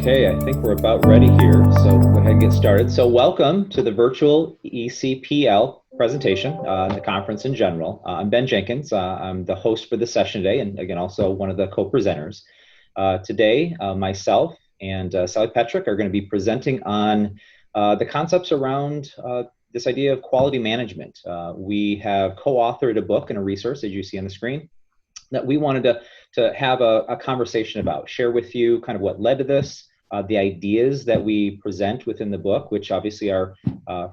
Okay, I think we're about ready here, so we'll go ahead and get started. So welcome to the virtual ECPL presentation, the conference in general. I'm Ben Jenkins. I'm the host for the session today, and again, also one of the co-presenters. Today, myself and Sally Petrik are going to be presenting on the concepts around this idea of quality management. We have co-authored a book and a resource, as you see on the screen, that we wanted to have a conversation about, share with you kind of what led to this, the ideas that we present within the book, which obviously are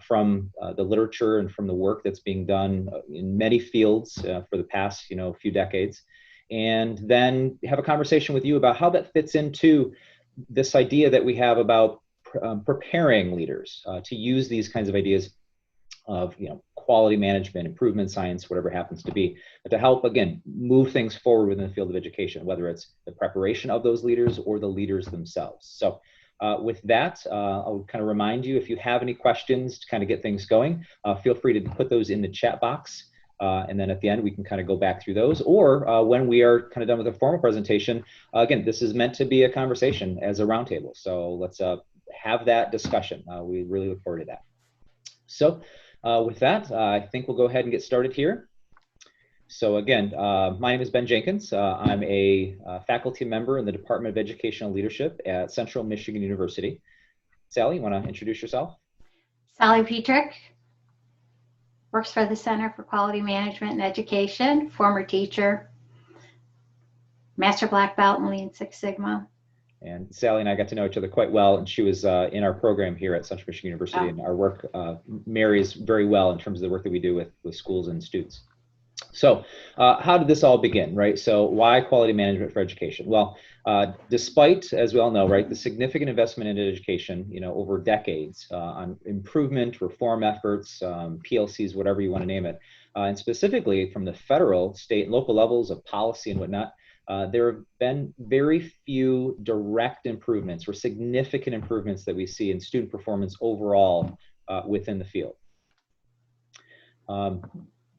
from the literature and from the work that's being done in many fields for the past few decades, and then have a conversation with you about how that fits into this idea that we have about preparing leaders to use these kinds of ideas of quality management, improvement science, whatever it happens to be, but to help, again, move things forward within the field of education, whether it's the preparation of those leaders or the leaders themselves. So with that, I'll kind of remind you, if you have any questions to kind of get things going, feel free to put those in the chat box. And then at the end, we can kind of go back through those. Or when we are kind of done with the formal presentation, again, this is meant to be a conversation as a roundtable. So let's have that discussion. We really look forward to that. So with that, I think we'll go ahead and get started here. So again, my name is Ben Jenkins. I'm a faculty member in the Department of Educational Leadership at Central Michigan University. Sally, you want to introduce yourself? Sally Petrik, works for the Center for Quality Management and Education, former teacher, Master Black Belt in Lean Six Sigma. And Sally and I got to know each other quite well, and she was in our program here at Central Michigan University, and our work marries very well in terms of the work that we do with schools and students. So how did this all begin, right? So why quality management for education? Well, despite, as we all know, right, the significant investment in education, over decades on improvement, reform efforts, PLCs, whatever you want to name it, and specifically from the federal, state, and local levels of policy and whatnot, there have been very few direct improvements or significant improvements that we see in student performance overall within the field.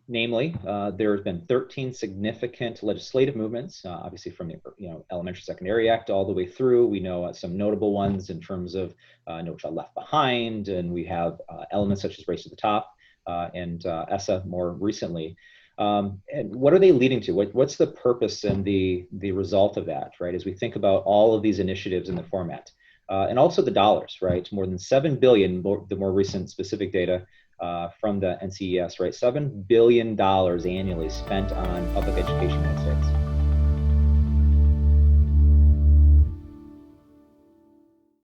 Namely, there have been 13 significant legislative movements, obviously from the Elementary Secondary Act all the way through. We know some notable ones in terms of No Child Left Behind, and we have elements such as Race to the Top and ESSA more recently. And what are they leading to? What's the purpose and the result of that, right? As we think about all of these initiatives in the format, and also the dollars, right? More than $7 billion, the more recent specific data from the NCES, right? $7 billion annually spent on public education in the United States.